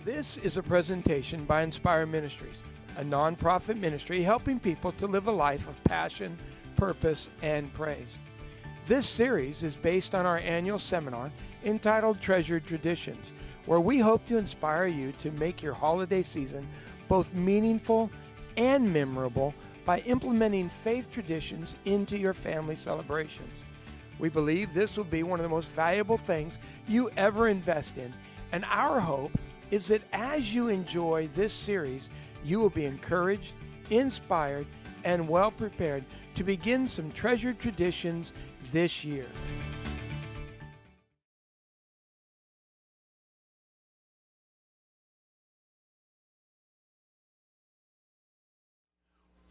This is a presentation by Inspire Ministries, a nonprofit ministry helping people to live a life of passion, purpose, and praise. This series is based on our annual seminar entitled Treasured Traditions, where we hope to inspire you to make your holiday season both meaningful and memorable by implementing faith traditions into your family celebrations. We believe this will be one of the most valuable things you ever invest in, and our hope is that as you enjoy this series, you will be encouraged, inspired, and well prepared to begin some treasured traditions this year.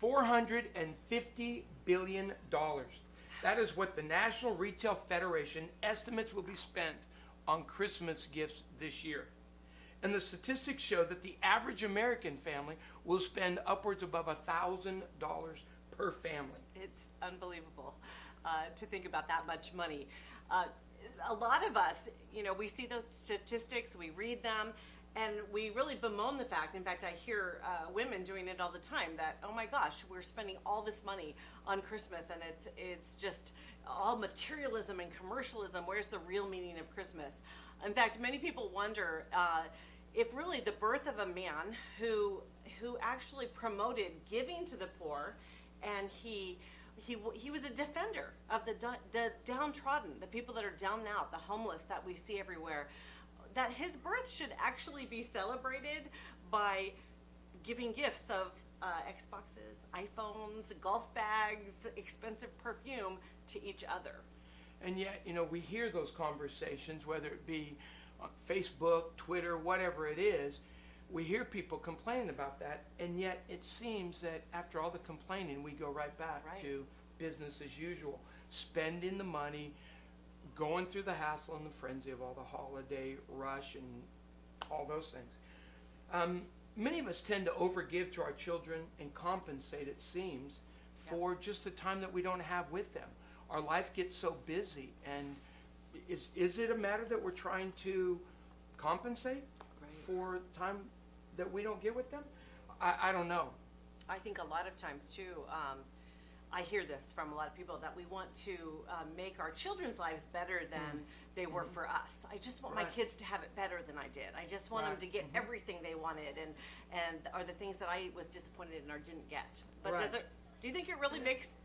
$450 billion. That is what the National Retail Federation estimates will be spent on Christmas gifts this year. And the statistics show that the average American family will spend upwards above $1,000 per family. It's unbelievable to think about that much money. A lot of us, we see those statistics, we read them, and we really bemoan the fact. In fact, I hear women doing it all the time that, oh my gosh, we're spending all this money on Christmas, and it's just all materialism and commercialism. Where's the real meaning of Christmas? In fact, many people wonder if really the birth of a man who actually promoted giving to the poor, and he was a defender of the downtrodden, the people that are down and out, the homeless that we see everywhere, that his birth should actually be celebrated by giving gifts of Xboxes, iPhones, golf bags, expensive perfume to each other. And yet, we hear those conversations, whether it be on Facebook, Twitter, whatever it is, we hear people complaining about that, and yet it seems that after all the complaining, we go right back to business as usual, spending the money, going through the hassle and the frenzy of all the holiday rush and all those things. Many of us tend to overgive to our children and compensate, it seems, for just the time that we don't have with them. Our life gets so busy, and is it a matter that we're trying to compensate for time that we don't get with them? I don't know. I think a lot of times too, I hear this from a lot of people, that we want to make our children's lives better than they were for us. I just want my kids to have it better than I did. I just want them to get everything they wanted, and are the things that I was disappointed in or didn't get. But do you think it really makes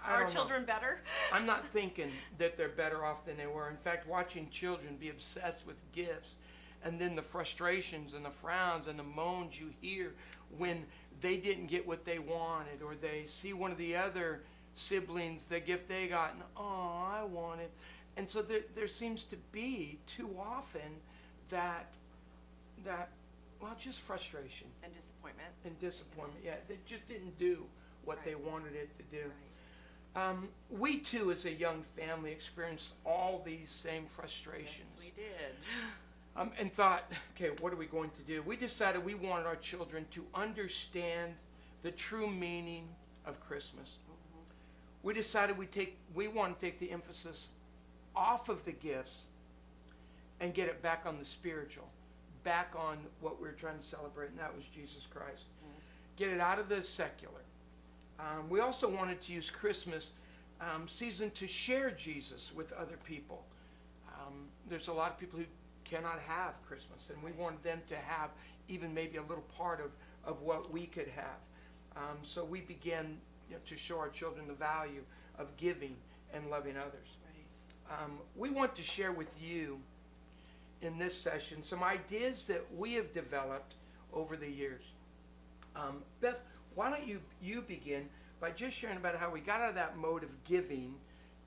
our children better? I'm not thinking that they're better off than they were. In fact, watching children be obsessed with gifts, and then the frustrations and the frowns and the moans you hear when they didn't get what they wanted, or they see one of the other siblings, the gift they got, and oh, I want it. And so there seems to be too often that just frustration. And disappointment. Yeah, they just didn't do what they wanted it to do. We too, as a young family, experienced all these same frustrations. Yes, we did. And thought, okay, what are we going to do? We decided we wanted our children to understand the true meaning of Christmas. We decided we want to take the emphasis off of the gifts and get it back on the spiritual, back on what we were trying to celebrate, and that was Jesus Christ. Get it out of the secular. We also wanted to use Christmas season to share Jesus with other people. There's a lot of people who cannot have Christmas, and we wanted them to have even maybe a little part of what we could have. So we began to show our children the value of giving and loving others. We want to share with you in this session some ideas that we have developed over the years. Beth, why don't you begin by just sharing about how we got out of that mode of giving,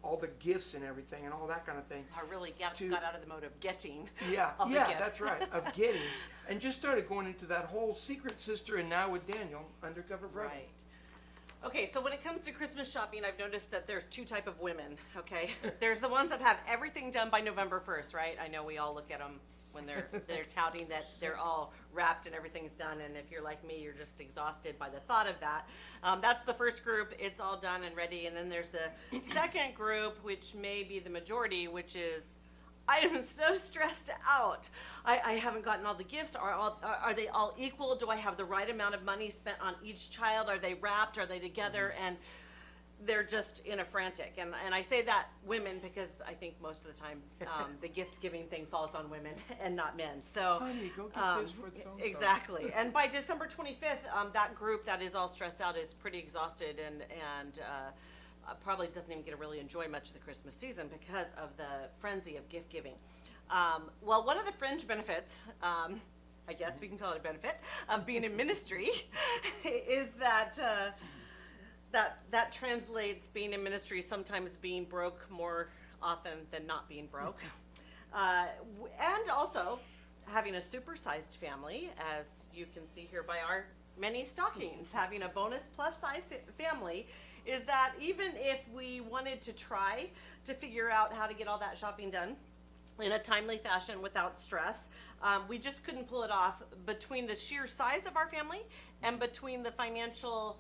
all the gifts and everything and all that kind of thing. I really got out of the mode of getting all the gifts. That's right, of getting, and just started going into that whole Secret Sister and Now with Daniel, Undercover Brother. Right. Okay, so when it comes to Christmas shopping, I've noticed that there's two type of women, okay? There's the ones that have everything done by November 1st, right? I know we all look at them when they're touting that they're all wrapped and everything's done, and if you're like me, you're just exhausted by the thought of that. That's the first group. It's all done and ready. And then there's the second group, which may be the majority, which is, I am so stressed out. I haven't gotten all the gifts. Are they all equal? Do I have the right amount of money spent on each child? Are they wrapped? Are they together? And they're just in a frantic. And I say that women because I think most of the time the gift giving thing falls on women and not men. So Honey, go get this for so-and-so. exactly. And by December 25th, that group that is all stressed out is pretty exhausted and probably doesn't even get to really enjoy much of the Christmas season because of the frenzy of gift giving. Well, one of the fringe benefits, I guess we can call it a benefit, of being in ministry is that that translates being in ministry sometimes being broke more often than not being broke. And also having a supersized family, as you can see here by our many stockings, having a bonus plus size family is that even if we wanted to try to figure out how to get all that shopping done in a timely fashion without stress, we just couldn't pull it off between the sheer size of our family and between the financial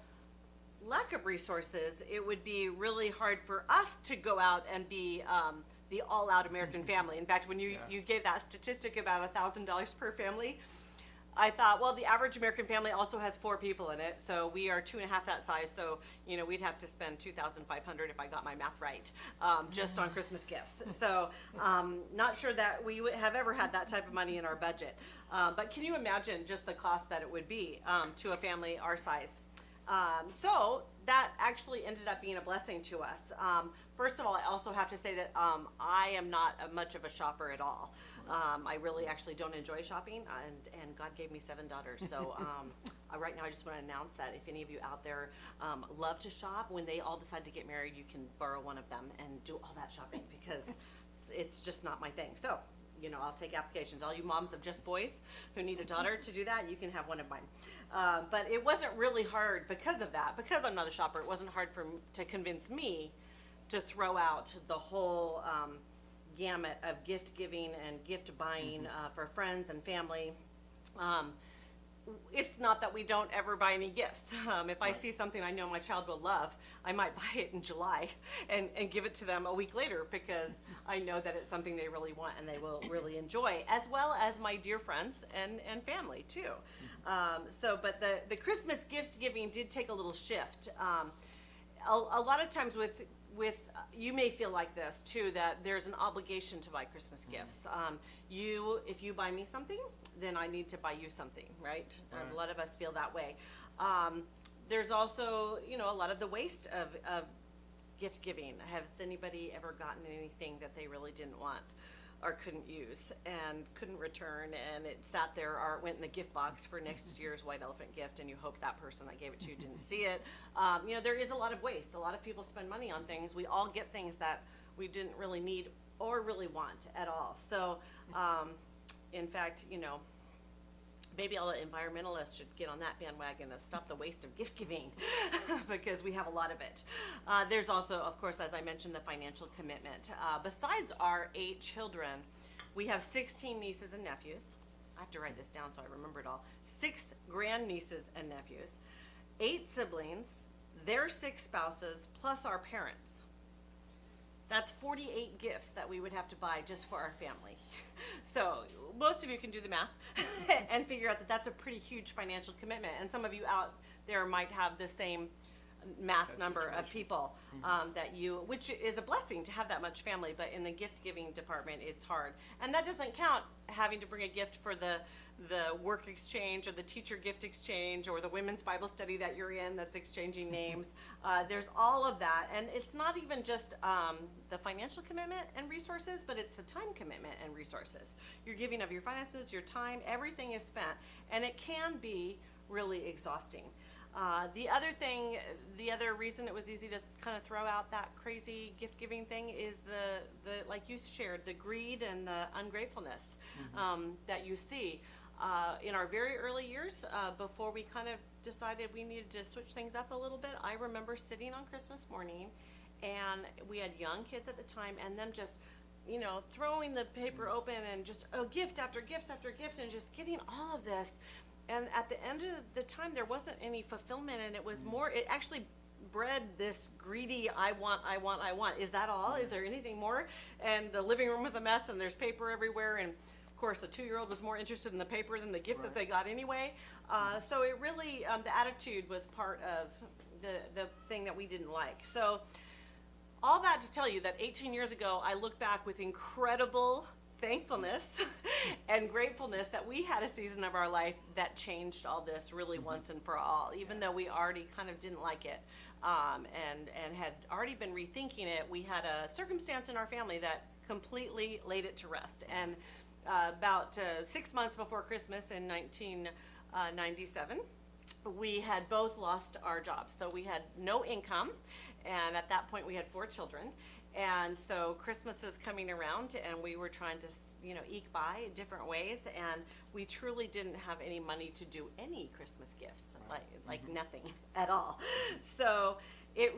lack of resources. It would be really hard for us to go out and be the all-out American family. In fact, when you gave that statistic about $1,000 per family, I thought, well, the average American family also has 4 people in it, so we are 2.5 that size. So we'd have to spend $2,500 if I got my math right, just on Christmas gifts. So not sure that we would have ever had that type of money in our budget. But can you imagine just the cost that it would be to a family our size? So that actually ended up being a blessing to us. First of all, I also have to say that I am not much of a shopper at all. I really actually don't enjoy shopping, and God gave me 7 daughters. So right now I just want to announce that if any of you out there love to shop, when they all decide to get married, you can borrow one of them and do all that shopping because it's just not my thing. So I'll take applications. All you moms of just boys who need a daughter to do that, you can have one of mine. But it wasn't really hard because of that. Because I'm not a shopper, it wasn't hard to convince me to throw out the whole gamut of gift giving and gift buying for friends and family. It's not that we don't ever buy any gifts. If I see something I know my child will love, I might buy it in July and give it to them a week later because I know that it's something they really want and they will really enjoy, as well as my dear friends and family too. But the Christmas gift giving did take a little shift. A lot of times with you may feel like this too, that there's an obligation to buy Christmas gifts. If you buy me something, then I need to buy you something, right? A lot of us feel that way. There's also, a lot of the waste of gift giving. Has anybody ever gotten anything that they really didn't want or couldn't use and couldn't return, and it sat there or it went in the gift box for next year's white elephant gift, and you hope that person that gave it to you didn't see it? There is a lot of waste. A lot of people spend money on things. We all get things that we didn't really need or really want at all. So in fact, maybe all the environmentalists should get on that bandwagon of stop the waste of gift giving because we have a lot of it. There's also, of course, as I mentioned, the financial commitment. Besides our 8 children, we have 16 nieces and nephews. I have to write this down so I remember it all. 6 grandnieces and nephews, 8 siblings, their 6 spouses, plus our parents. That's 48 gifts that we would have to buy just for our family. So most of you can do the math and figure out that that's a pretty huge financial commitment. And some of you out there might have the same mass number of people which is a blessing to have that much family, but in the gift giving department, it's hard. And that doesn't count having to bring a gift for the work exchange or the teacher gift exchange or the women's Bible study that you're in that's exchanging names. There's all of that, and it's not even just the financial commitment and resources, but it's the time commitment and resources. You're giving of your finances, your time, everything is spent, and it can be really exhausting. The other reason it was easy to kind of throw out that crazy gift giving thing is the like you shared, the greed and the ungratefulness that you see. In our very early years, before we kind of decided we needed to switch things up a little bit, I remember sitting on Christmas morning, and we had young kids at the time, and them just, throwing the paper open and just gift after gift after gift, and just getting all of this. And at the end of the time, there wasn't any fulfillment, and it was more. It actually bred this greedy, I want. Is that all? Is there anything more? And the living room was a mess, and there's paper everywhere, and of course the 2-year-old was more interested in the paper than the gift that they got anyway. So it really, the attitude was part of the thing that we didn't like. So all that to tell you that 18 years ago, I look back with incredible thankfulness and gratefulness that we had a season of our life that changed all this really once and for all, even though we already kind of didn't like it, and had already been rethinking it. We had a circumstance in our family that completely laid it to rest. And about 6 months before Christmas in 1997, we had both lost our jobs. So we had no income, and at that point we had 4 children. And so Christmas was coming around, and we were trying to, eke by in different ways, and we truly didn't have any money to do any Christmas gifts, like nothing at all. So it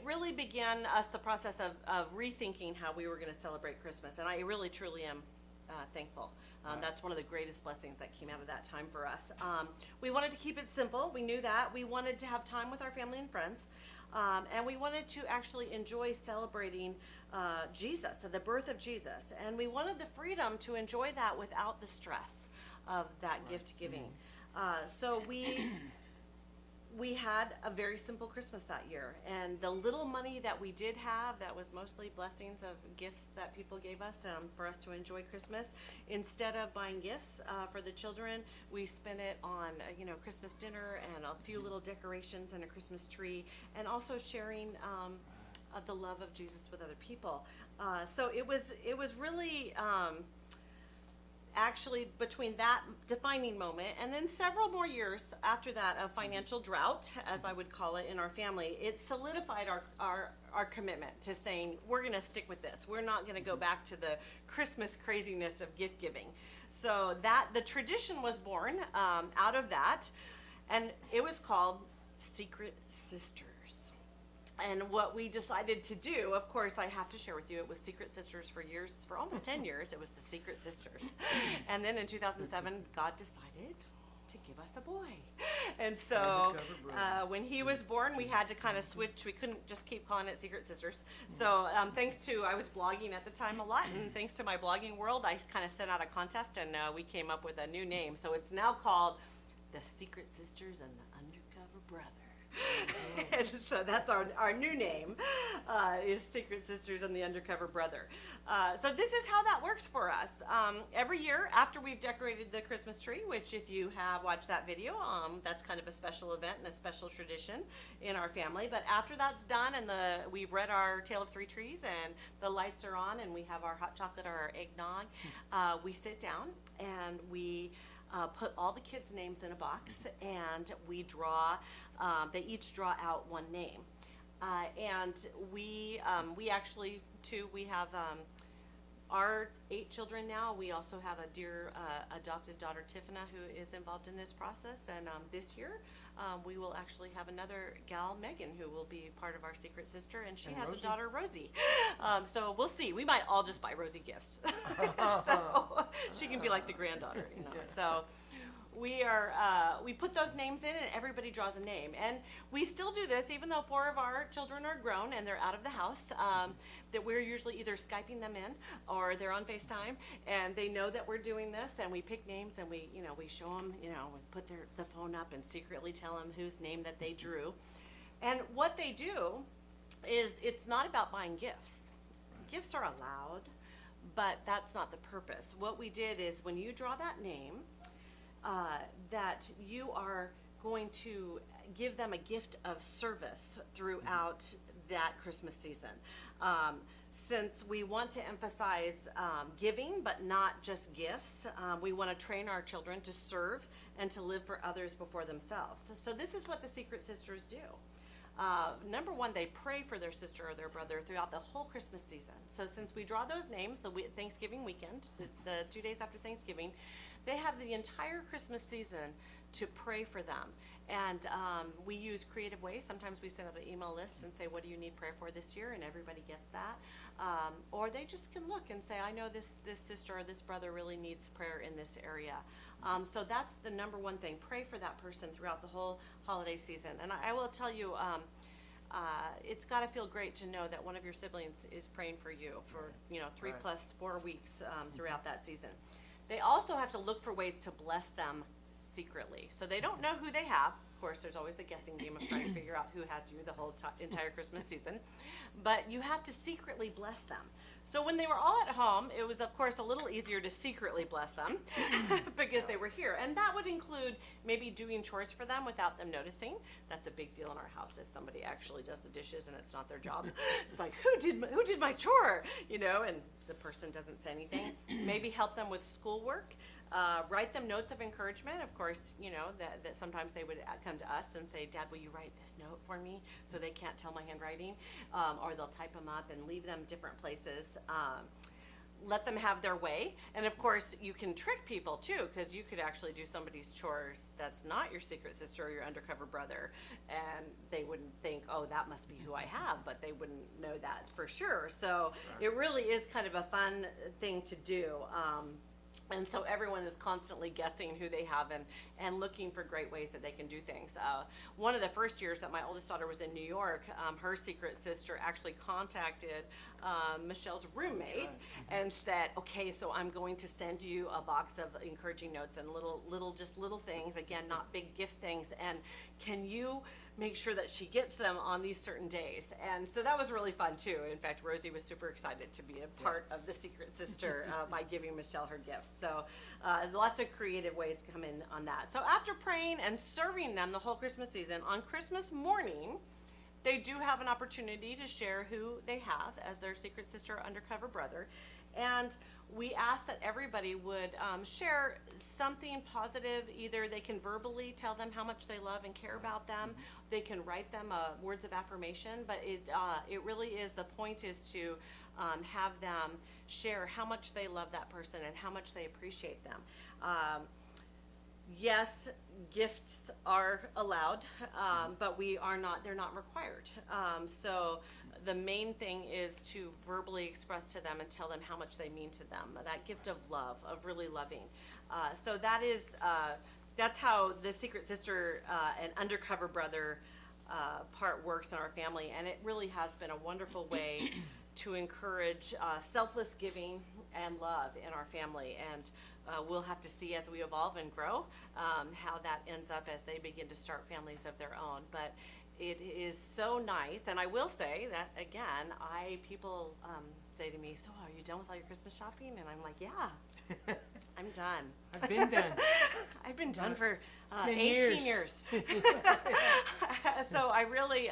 really began us the process of rethinking how we were going to celebrate Christmas, and I really truly am thankful. That's one of the greatest blessings that came out of that time for us. We wanted to keep it simple. We knew that. We wanted to have time with our family and friends. And we wanted to actually enjoy celebrating Jesus, so the birth of Jesus. And we wanted the freedom to enjoy that without the stress of that gift giving. So we had a very simple Christmas that year. And the little money that we did have, that was mostly blessings of gifts that people gave us for us to enjoy Christmas. Instead of buying gifts for the children, we spent it on Christmas dinner and a few little decorations and a Christmas tree, and also sharing the love of Jesus with other people. So it was really actually between that defining moment and then several more years after that of financial drought, as I would call it in our family, it solidified our commitment to saying, we're going to stick with this. We're not going to go back to the Christmas craziness of gift giving. So that the tradition was born out of that, and it was called Secret Sisters. And what we decided to do, of course, I have to share with you, it was Secret Sisters for years, for almost 10 years, it was the Secret Sisters. And then in 2007, God decided to give us a boy. And so when he was born, we had to kind of switch. We couldn't just keep calling it Secret Sisters. So thanks to, I was blogging at the time a lot, and thanks to my blogging world, I kind of sent out a contest, and we came up with a new name. So it's now called the Secret Sisters and the Undercover Brother. And so that's our new name, is Secret Sisters and the Undercover Brother. So this is how that works for us. Every year after we've decorated the Christmas tree, which if you have watched that video, that's kind of a special event and a special tradition in our family. But after that's done and we've read our Tale of Three Trees and the lights are on and we have our hot chocolate or our eggnog, we sit down and we put all the kids' names in a box, and we draw. They each draw out one name, and we actually too. We have our 8 children now. We also have a dear adopted daughter, Tiffany, who is involved in this process. And this year, we will actually have another gal, Megan, who will be part of our Secret Sister, and she has Rosie. A daughter, Rosie. So we'll see. We might all just buy Rosie gifts, so she can be like the granddaughter, Yeah. So we put those names in, and everybody draws a name. And we still do this, even though 4 of our children are grown and they're out of the house, that we're usually either Skyping them in or they're on FaceTime, and they know that we're doing this, and we pick names, and we show them, we put the phone up and secretly tell them whose name that they drew. And what they do is, it's not about buying gifts. Gifts are allowed, but that's not the purpose. What we did is, when you draw that name, that you are going to give them a gift of service throughout that Christmas season. Since we want to emphasize giving, but not just gifts, we want to train our children to serve and to live for others before themselves. So this is what the Secret Sisters do. Number one, they pray for their sister or their brother throughout the whole Christmas season. So since we draw those names, Thanksgiving weekend, the 2 days after Thanksgiving, they have the entire Christmas season to pray for them. And we use creative ways. Sometimes we send out an email list and say, what do you need prayer for this year? And everybody gets that. Or they just can look and say, I know this sister or this brother really needs prayer in this area. So that's the number one thing. Pray for that person throughout the whole holiday season. And I will tell you, it's got to feel great to know that one of your siblings is praying for you for, 3 Right. plus 4 weeks throughout that season. They also have to look for ways to bless them secretly. So they don't know who they have. Of course, there's always the guessing game of trying to figure out who has you the whole entire Christmas season. But you have to secretly bless them. So when they were all at home, it was, of course, a little easier to secretly bless them because they were here. And that would include maybe doing chores for them without them noticing. That's a big deal in our house if somebody actually does the dishes and it's not their job. It's like, who did my chore? And the person doesn't say anything. Maybe help them with schoolwork. Write them notes of encouragement. Of course, that sometimes they would come to us and say, Dad, will you write this note for me? So they can't tell my handwriting. Or they'll type them up and leave them different places. Let them have their way. And of course, you can trick people too, because you could actually do somebody's chores that's not your secret sister or your undercover brother. And they wouldn't think, oh, that must be who I have, but they wouldn't know that for sure. So it really is kind of a fun thing to do. And so everyone is constantly guessing who they have and looking for great ways that they can do things. One of the first years that my oldest daughter was in New York, her secret sister actually contacted Michelle's roommate and said, okay, so I'm going to send you a box of encouraging notes and little things, again, not big gift things, and can you make sure that she gets them on these certain days? And so that was really fun too. In fact, Rosie was super excited to be a part of the secret sister by giving Michelle her gifts. So lots of creative ways to come in on that. So after praying and serving them the whole Christmas season, on Christmas morning, they do have an opportunity to share who they have as their secret sister or undercover brother. And we ask that everybody would share something positive. Either they can verbally tell them how much they love and care about them. They can write them words of affirmation. But it really is, the point is to have them share how much they love that person and how much they appreciate them. Yes, gifts are allowed, but they're not required. So the main thing is to verbally express to them and tell them how much they mean to them, that gift of love, of really loving. So that's how the secret sister and undercover brother part works in our family, and it really has been a wonderful way to encourage selfless giving and love in our family. And we'll have to see as we evolve and grow how that ends up as they begin to start families of their own. But it is so nice, and I will say that again, people say to me, so are you done with all your Christmas shopping? And I'm like, yeah, I'm done. I've been done. I've been done for 10 18 years. So I really,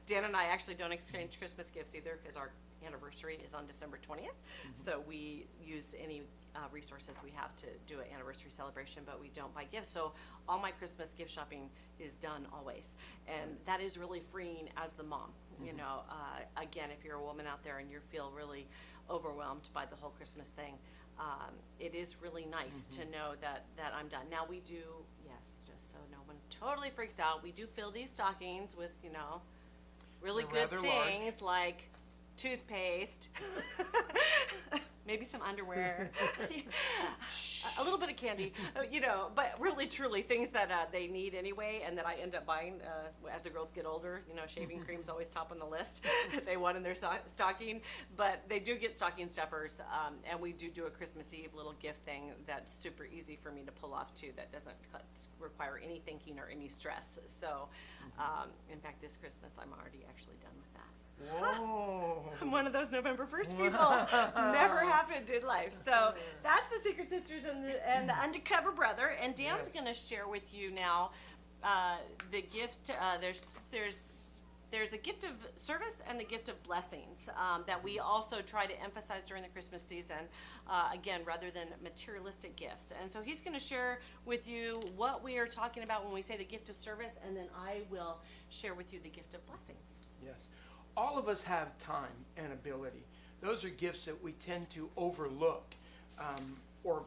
Dan and I actually don't exchange Christmas gifts either, because our anniversary is on December 20th. So we use any resources we have to do an anniversary celebration, but we don't buy gifts. So all my Christmas gift shopping is done always. And that is really freeing as the mom. Again, if you're a woman out there and you feel really overwhelmed by the whole Christmas thing, it is really nice to know that I'm done. Now we do, yes, just so no one totally freaks out, we do fill these stockings with, really They're good rather large. things like toothpaste, maybe some underwear, a little bit of candy, but really truly things that they need anyway, and that I end up buying as the girls get older. Shaving cream's always top on the list that they want in their stocking, but they do get stocking stuffers, and we do a Christmas Eve little gift thing that's super easy for me to pull off too, that doesn't require any thinking or any stress. So in fact, this Christmas I'm already actually done with that. Whoa. I'm one of those November 1st people. Never happened in life. So that's the Secret Sisters and the Undercover Brother. And Dan's going to share with you now the gift. There's the gift of service and the gift of blessings that we also try to emphasize during the Christmas season, again, rather than materialistic gifts. And so he's going to share with you what we are talking about when we say the gift of service, and then I will share with you the gift of blessings. Yes. All of us have time and ability. Those are gifts that we tend to overlook, or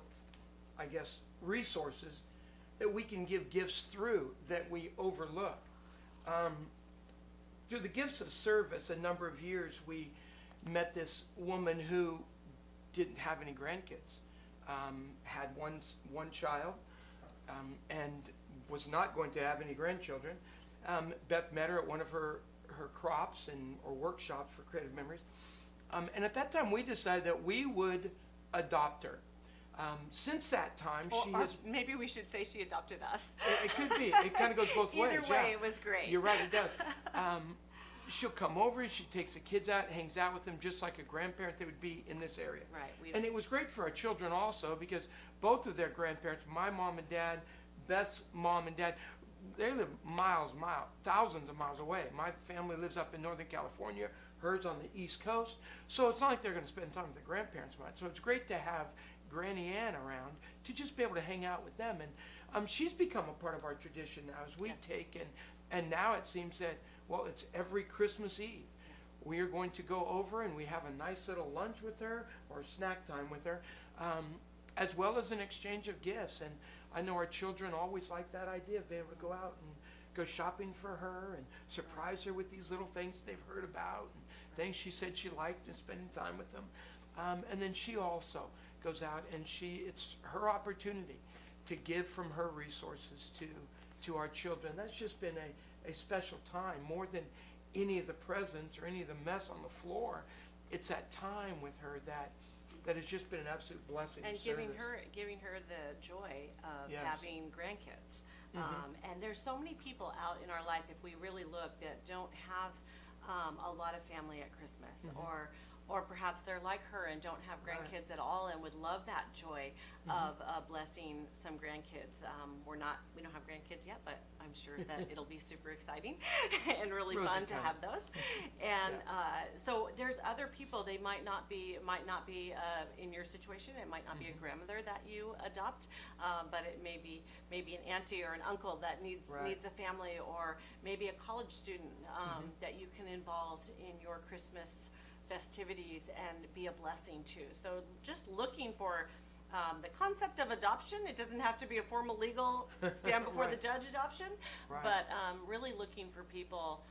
I guess resources that we can give gifts through that we overlook. Through the gifts of service, a number of years, we met this woman who didn't have any grandkids, had one child, and was not going to have any grandchildren. Beth met her at one of her her crops or workshops for Creative Memories. And at that time, we decided that we would adopt her. Since that time, Or, she or has. maybe we should say she adopted us. It could be. It kind of goes both ways. Either way, yeah. it was great. You're right, it does. She'll come over, she takes the kids out, hangs out with them just like a grandparent that would be in this area. Right. And it was great for our children also because both of their grandparents, my mom and dad, Beth's mom and dad, they live thousands of miles away. My family lives up in Northern California, hers on the East Coast. So it's not like they're going to spend time with their grandparents much. So it's great to have Granny Ann around to just be able to hang out with them. And she's become a part of our tradition now as we Yes. take and now it seems that, well, it's every Christmas Eve. We are going to go over and we have a nice little lunch with her or snack time with her, as well as an exchange of gifts. And I know our children always like that idea of being able to go out and go shopping for her and surprise her with these little things they've heard about and things she said she liked and spending time with them. And then she also goes out and it's her opportunity to give from her resources to our children. That's just been a special time, more than any of the presents or any of the mess on the floor. It's that time with her that has just been an absolute blessing. And of giving service. her the joy of Yes. having grandkids. Mhm. And there's so many people out in our life, if we really look, that don't have a lot of family at Christmas, or perhaps they're like her and don't have Right. grandkids at all and would love that joy of blessing some grandkids. We don't have grandkids yet, but I'm sure that it'll be super exciting and really Rosy fun to time. have those. And so there's other people, they might not be in your situation. It might not be a grandmother that you adopt, but it may be maybe an auntie or an uncle that needs Right. a family, or maybe a college student that you can involve in your Christmas festivities and be a blessing to. So just looking for the concept of adoption. It doesn't have to be a formal legal stand before the Right. judge adoption, Right. but really looking for people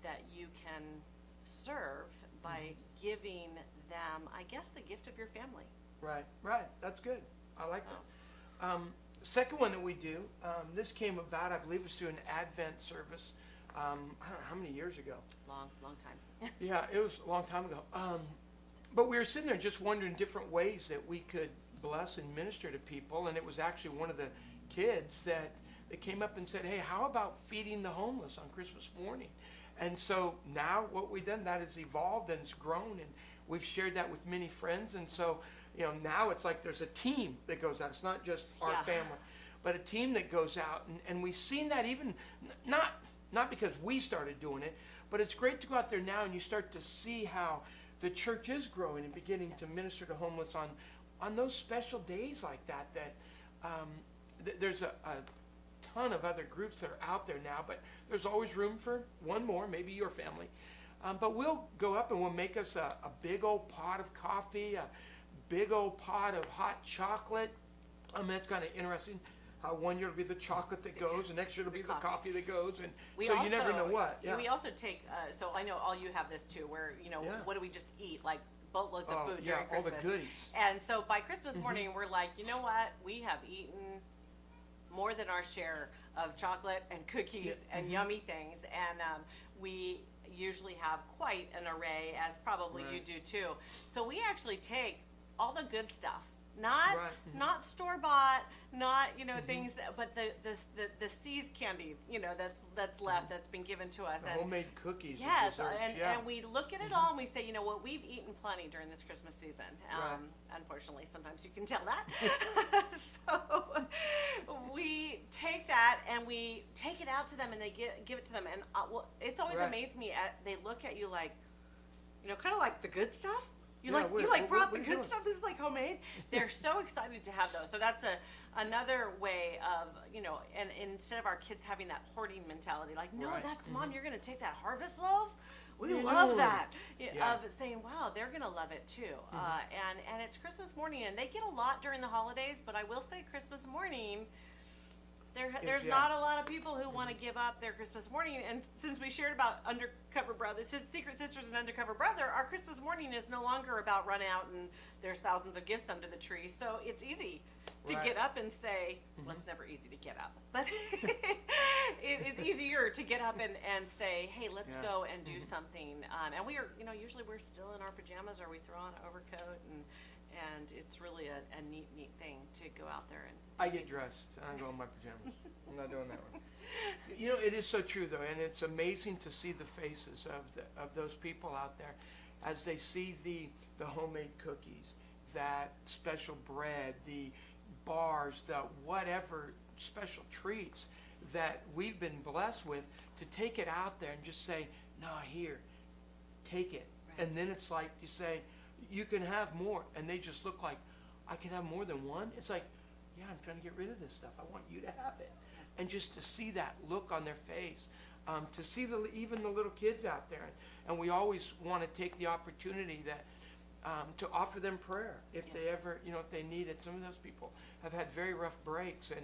that you can serve by giving them, I guess, the gift of your family. Right. That's good. I like So. that. Second one that we do, this came about, I believe it was through an Advent service, I don't know how many years ago. Long time. Yeah, it was a long time ago. But we were sitting there just wondering different ways that we could bless and minister to people. And it was actually one of the kids that came up and said, hey, how about feeding the homeless on Christmas morning? And so now what we've done, that has evolved and it's grown. And we've shared that with many friends. And so, now it's like there's a team that goes out. It's not just our Yeah. family, but a team that goes out. And we've seen that even, not because we started doing it, but it's great to go out there now and you start to see how the church is growing and beginning to minister to homeless on those special days like that. There's a ton of other groups that are out there now, but there's always room for one more, maybe your family. But we'll go up and we'll make us a big old pot of coffee, a big old pot of hot chocolate. It's kind of interesting. One year it'll be the chocolate that goes, the next year it'll be the coffee that goes, and so you never know what. Yeah. We also take, so I know all you have this too, where, Yeah. what do we just eat? Like boatloads of food yeah, during all the Christmas. goodies. And so by Christmas morning, we're like, you know what? We have eaten more than our share of chocolate and cookies and yummy things. And we usually have quite an array, as probably you Right. do too. So we actually take all the good stuff. Not Right. not store bought, not things, but the C's candy, that's left, that's been given to us. The And homemade cookies. the yes, desserts, and yeah. we look at it all and we say, you know what, we've eaten plenty during this Christmas season. Right. Unfortunately, sometimes you can tell that. So we take that and we take it out to them and they give it to them. And it's always Right. amazed me. They look at you like, kind of like the good stuff. You Yeah, brought the what are you good doing? stuff. This is like homemade. They're so excited to have those. So that's another way of, and instead of our kids having that hoarding mentality, like, no, Right. that's Mom, you're going to take that harvest loaf. We are you love doing? that. Yeah. Of saying, wow, they're going to love it too. And it's Christmas morning, and they get a lot during the holidays, but I will say Christmas morning, there's yeah. not a lot of people who want to give up their Christmas morning. And since we shared about Undercover Brothers, Secret Sisters and Undercover Brother, our Christmas morning is no longer about run out and there's thousands of gifts under the tree. So it's easy. to Right. get up and say, well, it's never easy to get up, but it is easier to get up and say, hey, let's Yeah. go and do something. And we are, usually we're still in our pajamas, or we throw on an overcoat, and it's really a neat thing to go out there and. I get dressed and I go in my pajamas. I'm not doing that one. It is so true though, and it's amazing to see the faces of those people out there as they see the homemade cookies, that special bread, the bars, the whatever special treats that we've been blessed with, to take it out there and just say, no, here, take it. Right. And then it's like you say, you can have more, and they just look like, I can have more than one? It's like, yeah, I'm trying to get rid of this stuff. I want you to have it. And just to see that look on their face, to see even the little kids out there. And we always want to take the opportunity that to offer them prayer if they ever, if they need it. Some of those people have had very rough breaks. And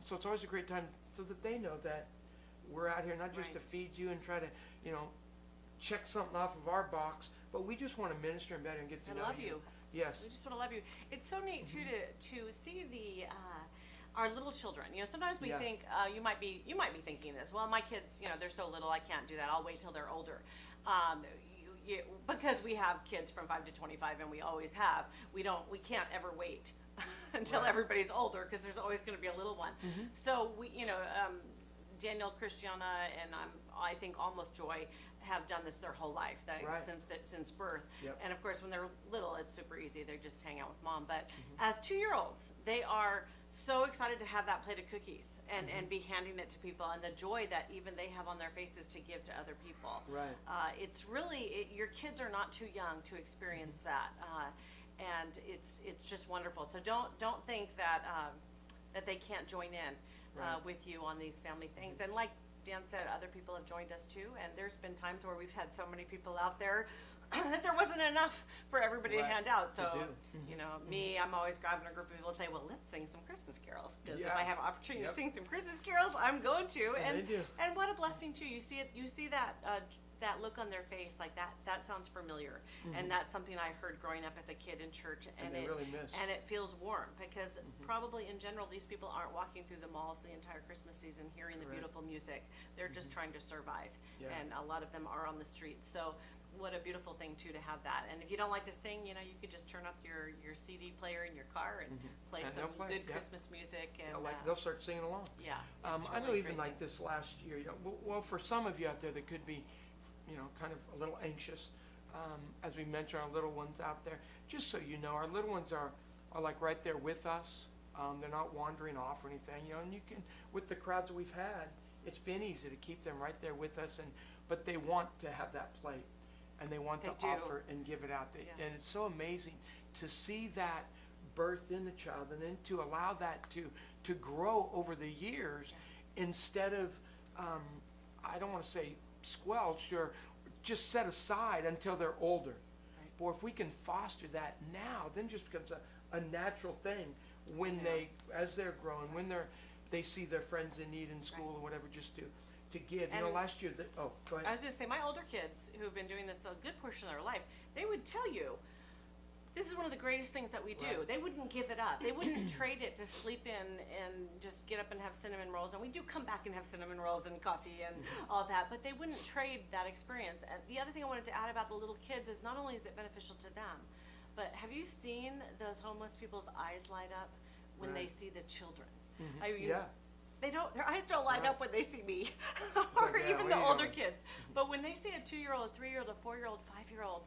so it's always a great time so that they know that we're out here not just Right. to feed you and try to, check something off of our box, but we just want to minister and better and get to I know love you. Yes. We just want to love you. It's so neat too to see our little children. Sometimes we Yeah. think you might be thinking this. Well, my kids, they're so little, I can't do that. I'll wait till they're older. Because we have kids from 5 to 25, and we always have. We can't ever wait until Right. everybody's older, because there's always going to be a little one. So Daniel, Christiana, and I think almost Joy have done this their whole life, Right. since birth. Yep. And of course, when they're little, it's super easy. They just hang out with mom. But as 2-year-olds, they are so excited to have that plate of cookies and be handing it to people, and the joy that even they have on their faces to give to other people. Right. It's really, your kids are not too young to experience that, and it's just wonderful. So don't think that that they can't join in Right. with you on these family things. And like Dan said, other people have joined us too, and there's been times where we've had so many people out there that there wasn't enough for everybody to Right. hand out. To So, do. me, I'm always grabbing a group of people and say, well, let's sing some Christmas carols, because if Yeah. I have an opportunity Yep. to sing some Christmas carols, I'm going to. And they do. And what a blessing too. You see that that look on their face, like that sounds familiar, and that's something I heard growing up as a kid in church, And they really miss. and it feels warm, because probably in general these people aren't walking through the malls the entire Christmas season hearing the Correct. beautiful music. They're just trying to survive, Yeah. and a lot of them are on the streets. So what a beautiful thing too to have that. And if you don't like to sing, you could just turn up your CD player in your car and play And some they'll play, good yeah. Christmas music. And They'll start singing along. yeah, it's I know really even great. like this last year, well, for some of you out there that could be, kind of a little anxious, as we mentioned, our little ones out there, just so you know, our little ones are like right there with us. They're not wandering off or anything, and you can, with the crowds that we've had, it's been easy to keep them right there with us, but they want to have that plate, and they want They to do. offer and give it out. Yeah. And it's so amazing to see that birth in the child, and then to allow that to grow over the years, instead of, I don't want to say squelched or just set aside until they're older. Right. Boy, if we can foster that now, then it just becomes a natural thing when Yeah. as they're growing, when they see their friends in need in school Right. or whatever, just to give. And Last year, go ahead. I was going to say, my older kids who have been doing this a good portion of their life, they would tell you, this is one of the greatest things that we do. Right. They wouldn't give it up. They wouldn't trade it to sleep in and just get up and have cinnamon rolls. And we do come back and have cinnamon rolls and coffee and all that, but they wouldn't trade that experience. And the other thing I wanted to add about the little kids is not only is it beneficial to them, but have you seen those homeless people's eyes light up when they Right. see the children? Mhm. I mean, Yeah. their eyes don't light Right. up when they see me, like, or yeah, even what the are you older doing? kids. But when they see a 2-year-old, a 3-year-old, a 4-year-old, 5-year-old,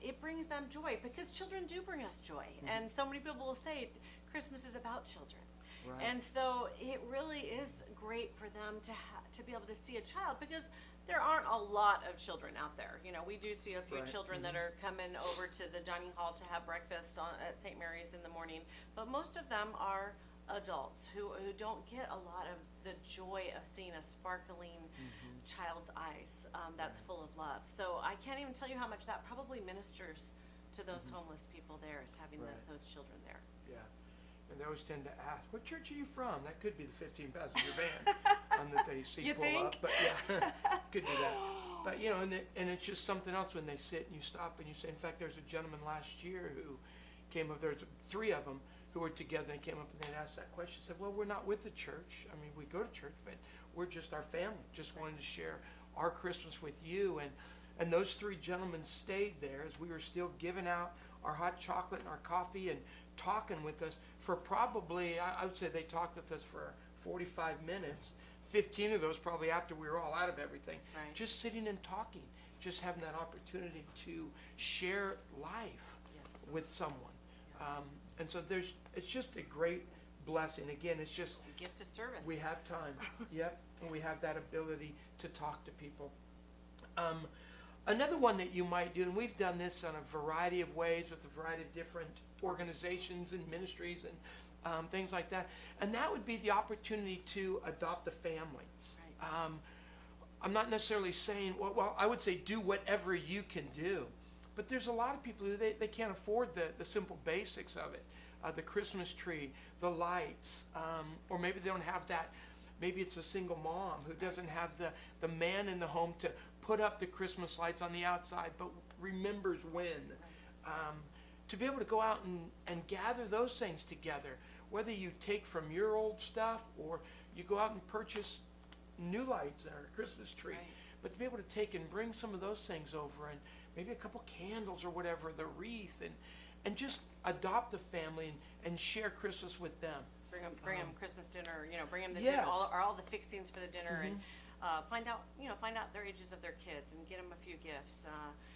it brings them joy, because children do bring us joy. And so many people will say Christmas is about children. Right. And so it really is great for them to be able to see a child, because there aren't a lot of children out there. We do see a few Right. children that are coming over to the dining hall to have breakfast at St. Mary's in the morning, but most of them are adults who don't get a lot of the joy of seeing a sparkling child's eyes that's full of love. So I can't even tell you how much that probably ministers to those homeless people there, is having Right. those children there. Yeah. And they always tend to ask, what church are you from? That could be the 15-passenger van that they see You pull think? up. But yeah, could do that. But, and it's just something else when they sit and you stop and you say, in fact, there's a gentleman last year who came up, there's 3 of them, who were together and came up and they'd asked that question. Said, well, we're not with the church. I mean, we go to church, but we're just our family. Just wanted to share our Christmas with you. And those three gentlemen stayed there as we were still giving out our hot chocolate and our coffee and talking with us for probably, I would say they talked with us for 45 minutes, 15 of those probably after we were all out of everything. Right. Just sitting and talking, just having that opportunity to share life with someone. And so it's just a great blessing. Again, it's just A gift of service. we have time. Yep. And we have that ability to talk to people. Another one that you might do, and we've done this on a variety of ways with a variety of different organizations and ministries and things like that, and that would be the opportunity to adopt a family. Right. I'm not necessarily saying, well, I would say do whatever you can do, but there's a lot of people who they can't afford the simple basics of it. The Christmas tree, the lights, or maybe they don't have that. Maybe it's a single mom who doesn't have the man in the home to put up the Christmas lights on the outside, but remembers when. To be able to go out and gather those things together, whether you take from your old stuff or you go out and purchase new lights in our Christmas tree, Right. but to be able to take and bring some of those things over and maybe a couple candles or whatever, the wreath, and just adopt a family and share Christmas with them. Bring them Christmas dinner, bring them the Yes. dinner, all the fixings for the dinner, and Mhm. find out their ages of their kids and get them a few gifts.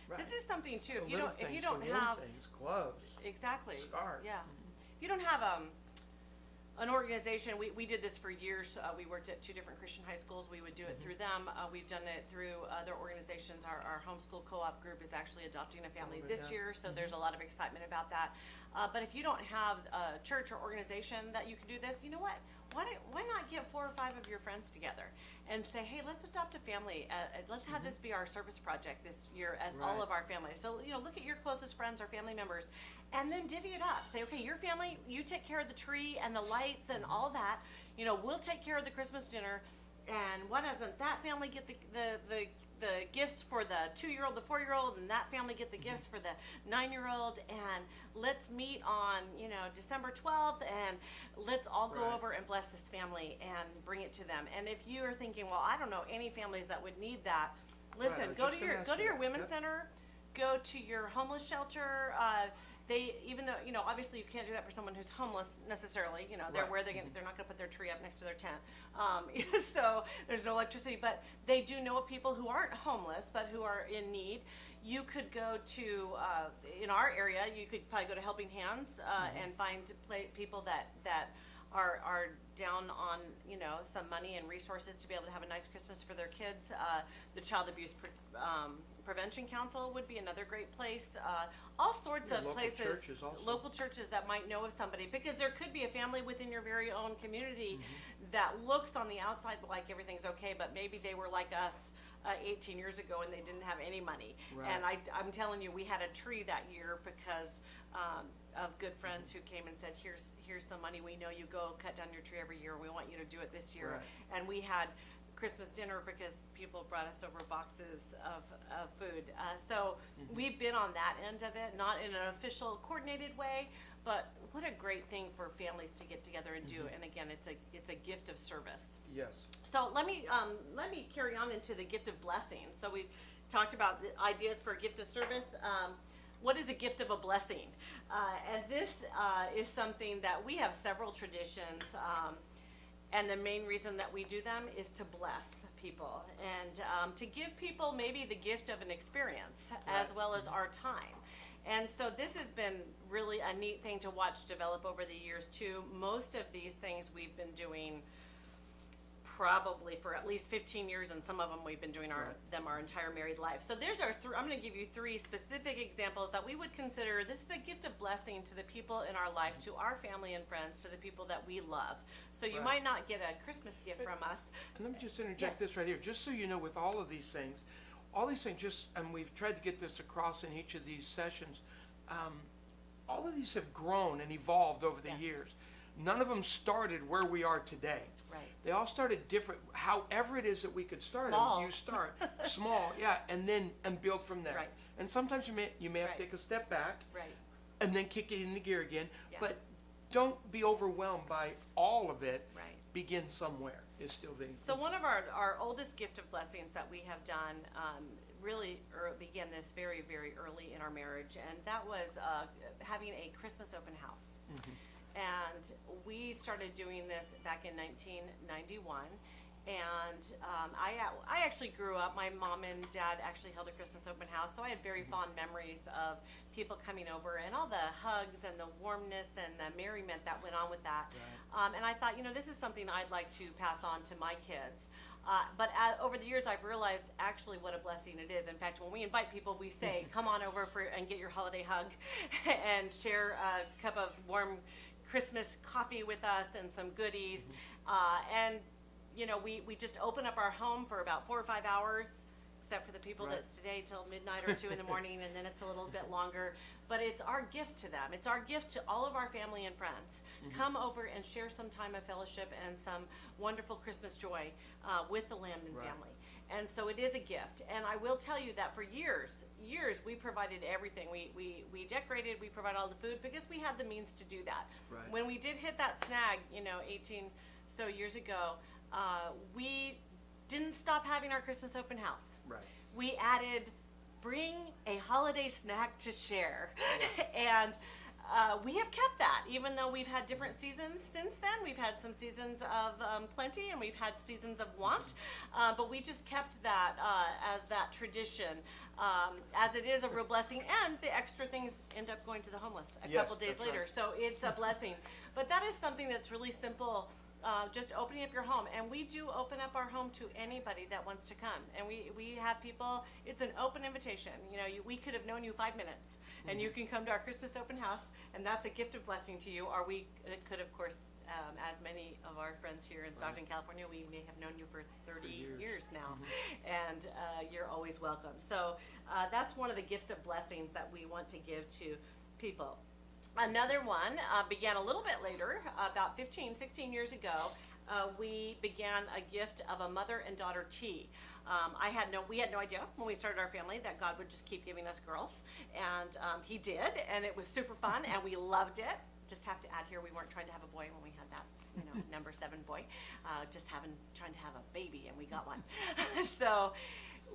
Right. This is something too. The If you little don't, if you things, don't the little have things, gloves, exactly, scarves. yeah, if you don't have an organization, we did this for years. We worked at 2 different Christian high schools. We would do it through them. We've done it through other organizations. Our homeschool co-op group is actually adopting a family Oh, this yeah. year, so there's a lot of excitement about that. But if you don't have a church or organization that you can do this, you know what? Why not get 4 or 5 of your friends together and say, hey, let's adopt a family. Let's have this be our service project this year as all Right. of our families. So, look at your closest friends or family members and then divvy it up. Say, okay, your family, you take care of the tree and the lights and all that. We'll take care of the Christmas dinner. And why doesn't that family get the gifts for the 2-year-old, the 4-year-old, and that family get the gifts for the 9-year-old, and let's meet on, December 12th, and let's all go Right. over and bless this family and bring it to them. And if you are thinking, well, I don't know any families that would need that, listen, I was go just to gonna ask your you that. women's Yep. center, go to your homeless shelter. Even though, obviously you can't do that for someone who's homeless necessarily, they're Right. where they're not gonna put their tree up next to their tent. So there's no electricity, but they do know of people who aren't homeless, but who are in need. You could go to, in our area, you could probably go to Helping Hands, and find people that are down on, some money and resources to be able to have a nice Christmas for their kids. The Child Abuse Prevention Council would be another great place. All sorts Yeah, of local places, churches also. local churches that might know of somebody, because there could be a family within your very own community that looks on the outside like everything's okay, but maybe they were like us 18 years ago and they didn't have any money. Right. And I'm telling you, we had a tree that year because of good friends who came and said, here's some money, we know you go cut down your tree every year, we want you to do it this year. Right. And we had Christmas dinner because people brought us over boxes of food. So we've been on that end of it, not in an official coordinated way, but what a great thing for families to get together and do. And again, it's a gift of service. Yes. So let me carry on into the gift of blessing. So we've talked about the ideas for a gift of service. What is a gift of a blessing? And this is something that we have several traditions, and the main reason that we do them is to bless people and to give people maybe the gift of an experience as well as our time. And so this has been really a neat thing to watch develop over the years too. Most of these things we've been doing probably for at least 15 years, and some of them we've been doing our entire married life. So there's I'm going to give you 3 specific examples that we would consider this is a gift of blessing to the people in our life, to our family and friends, to the people that we love. So you Right. might not get a Christmas gift from us. And let me just interject Yes. this right here, just so you know, with all of these things, and we've tried to get this across in each of these sessions, all of these have grown and evolved over the Yes. years. None of them started where we are today. Right. They all started different, however it is that we could start them. Small. You start small, yeah, and build from there. Right. And sometimes you may have Right. to take a step back Right. and then kick it into gear again. Yeah. But don't be overwhelmed by all of it. Right. Begin somewhere is still the. So one of our oldest gift of blessings that we have done really began this very, very early in our marriage, and that was having a Christmas open house. And we started doing this back in 1991. And I actually grew up, my mom and dad actually held a Christmas open house, so I had very fond memories of people coming over and all the hugs and the warmness and the merriment that went on with that. Right. And I thought, this is something I'd like to pass on to my kids. But over the years, I've realized actually what a blessing it is. In fact, when we invite people, we say, come on over and get your holiday hug and share a cup of warm Christmas coffee with us and some goodies. And we just open up our home for about 4 or 5 hours, except for the people Right. that stay till midnight or 2 in the morning, and then it's a little bit longer. But it's our gift to them. It's our gift to all of our family and friends. Come over and share some time of fellowship and some wonderful Christmas joy with the Lambden Right. family. And so it is a gift. And I will tell you that for years, we provided everything. We decorated, we provided all the food because we had the means to do that. Right. When we did hit that snag, 18 so years ago, we didn't stop having our Christmas open house. Right. We added, bring a holiday snack to share. And we have kept that, even though we've had different seasons since then. We've had some seasons of plenty, and we've had seasons of want. But we just kept that as that tradition, as it is a real blessing. And the extra things end up going to the homeless a Yes, couple days that's later. right. So it's a blessing. But that is something that's really simple. Just opening up your home, and we do open up our home to anybody that wants to come, and we have people. It's an open invitation. We could have known you 5 minutes, and you can come to our Christmas open house, and that's a gift of blessing to you. Or we could, of course, as many of our friends here in Stockton, California, we may have known you for 30 years now, and you're always welcome. So that's one of the gift of blessings that we want to give to people. Another one began a little bit later, about 16 years ago. We began a gift of a mother and daughter tea. We had no idea when we started our family that God would just keep giving us girls, and He did, and it was super fun, and we loved it. Just have to add here, we weren't trying to have a boy when we had that, number 7 boy, trying to have a baby, and we got one. So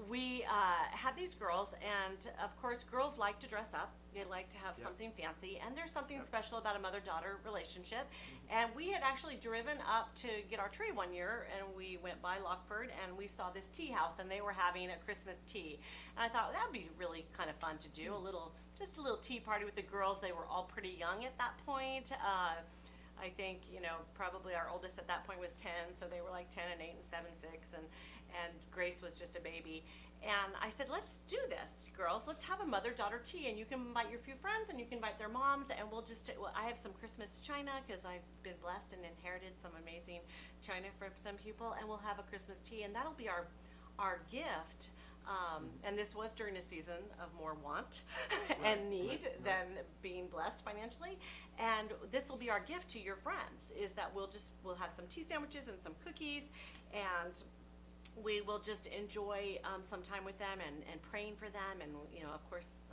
we had these girls, and of course, girls like to dress up. They like to have something fancy, and there's something special about a mother-daughter relationship. And we had actually driven up to get our tree one year, and we went by Lockford, and we saw this tea house, and they were having a Christmas tea. And I thought, that would be really kind of fun to do, just a little tea party with the girls. They were all pretty young at that point. I think, probably our oldest at that point was 10, so they were like 10 and 8 and 7, 6, and Grace was just a baby. And I said, let's do this, girls. Let's have a mother-daughter tea, and you can invite your few friends, and you can invite their moms, and I have some Christmas china, because I've been blessed and inherited some amazing china from some people, and we'll have a Christmas tea, and that'll be our gift. And this was during a season of more want and need than being blessed financially. And this will be our gift to your friends, is that we'll have some tea sandwiches and some cookies, and we will just enjoy some time with them and praying for them, and of course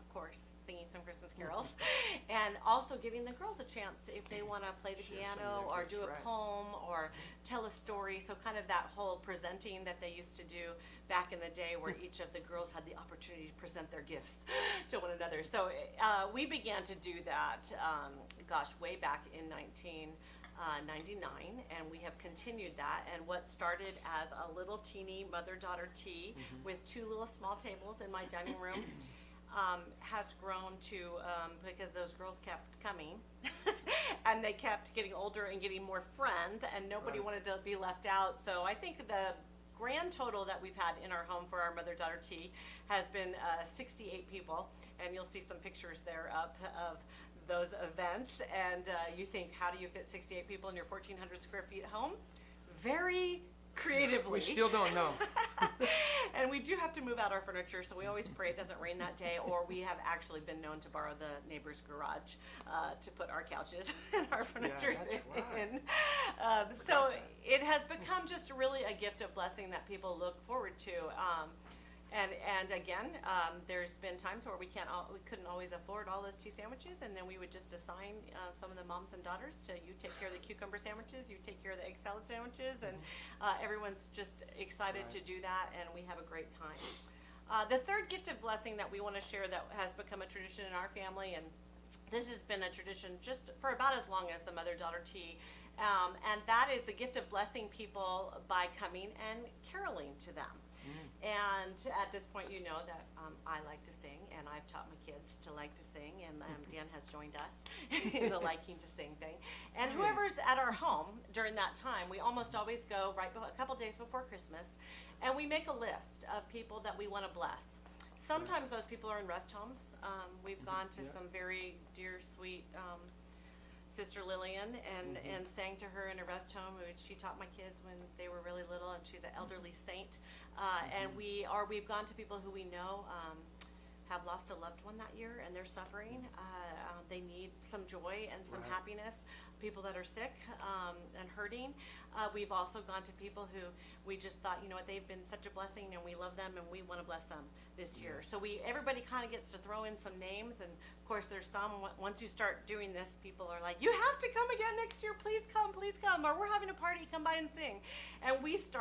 singing some Christmas carols, and also giving the girls a chance if they want to play the piano or do a poem or tell a story. So kind of that whole presenting that they used to do back in the day, where each of the girls had the opportunity to present their gifts to one another. So we began to do that, way back in 1999, and we have continued that. And what started as a little teeny mother-daughter tea with 2 little small tables in my dining room has grown to, because those girls kept coming and they kept getting older and getting more friends, and nobody wanted to be left out. So I think the grand total that we've had in our home for our mother-daughter tea has been 68 people, and you'll see some pictures there up of those events, and you think, how do you fit 68 people in your 1,400 square feet home? Very creatively. We still don't know. And we do have to move out our furniture, so we always pray it doesn't rain that day, or we have actually been known to borrow the neighbor's garage to put our couches and our furniture in. So it has become just really a gift of blessing that people look forward to. And again, there's been times where we couldn't always afford all those tea sandwiches, and then we would just assign some of the moms and daughters to, you take care of the cucumber sandwiches, you take care of the egg salad sandwiches, and everyone's just excited to do that, and we have a great time. The third gift of blessing that we want to share that has become a tradition in our family, and this has been a tradition just for about as long as the mother-daughter tea, and that is the gift of blessing people by coming and caroling to them. And at this point, you know that I like to sing, and I've taught my kids to like to sing, and Dan has joined us in the liking to sing thing. And whoever's at our home during that time, we almost always go a couple days before Christmas, and we make a list of people that we want to bless. Sometimes those people are in rest homes. We've gone to some very dear, sweet Sister Lillian and sang to her in a rest home. She taught my kids when they were really little, and she's an elderly saint. And we've gone to people who we know have lost a loved one that year, and they're suffering. They need some joy and some happiness. People that are sick and hurting. We've also gone to people who we just thought, you know what, they've been such a blessing, and we love them, and we want to bless them this year. So everybody kind of gets to throw in some names, and of course there's some, once you start doing this, people are like, you have to come again next year, please come, or we're having a party, come by and sing. And we used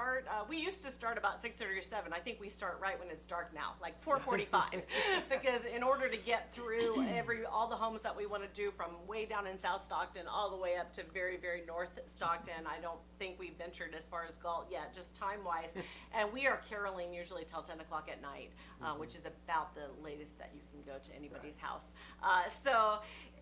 to start about 6:30 or 7. I think we start right when it's dark now, like 4:45, because in order to get through all the homes that we want to do from way down in South Stockton all the way up to very, very north Stockton, I don't think we've ventured as far as Galt yet, just time-wise. And we are caroling usually till 10 o'clock at night, which is about the latest that you can go to anybody's house.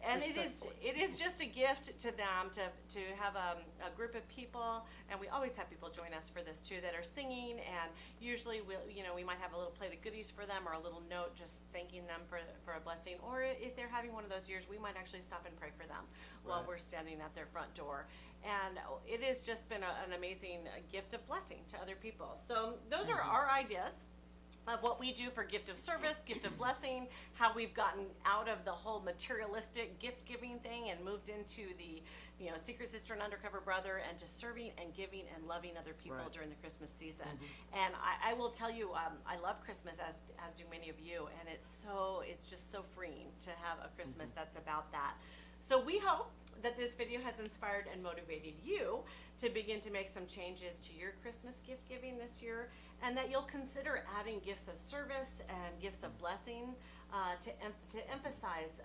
And it is just a gift to them to have a group of people, and we always have people join us for this too that are singing, and usually we might have a little plate of goodies for them or a little note just thanking them for a blessing, or if they're having one of those years, we might actually stop and pray for them while we're standing at their front door. And it has just been an amazing gift of blessing to other people. So those are our ideas of what we do for gift of service, gift of blessing, how we've gotten out of the whole materialistic gift giving thing and moved into the secret sister and undercover brother, and to serving and giving and loving other people during the Christmas season. And I will tell you, I love Christmas, as do many of you, and it's just so freeing to have a Christmas that's about that. So we hope that this video has inspired and motivated you to begin to make some changes to your Christmas gift giving this year, and that you'll consider adding gifts of service and gifts of blessing to emphasize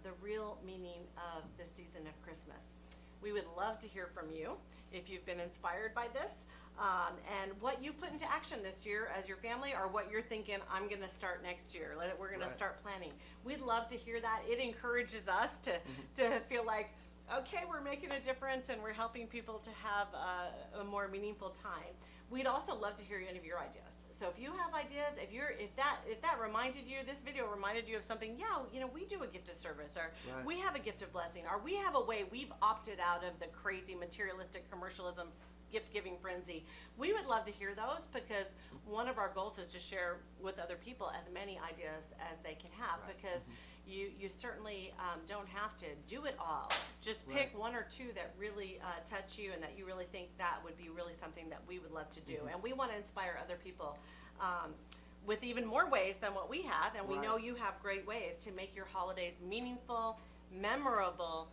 the real meaning of the season of Christmas. We would love to hear from you if you've been inspired by this, and what you put into action this year as your family, or what you're thinking, I'm going to start next year. We're going to start planning. We'd love to hear that. It encourages us to feel like, okay, we're making a difference and we're helping people to have a more meaningful time. We'd also love to hear any of your ideas. So if you have ideas, if that reminded you, this video reminded you of something, we do a gift of service, or we have a gift of blessing, or we have a way we've opted out of the crazy materialistic commercialism gift giving frenzy. We would love to hear those, because one of our goals is to share with other people as many ideas as they can have, because you certainly don't have to do it all. Just pick one or two that really touch you, and that you really think that would be really something that we would love to do. And we want to inspire other people with even more ways than what we have, and we know you have great ways to make your holidays meaningful, memorable,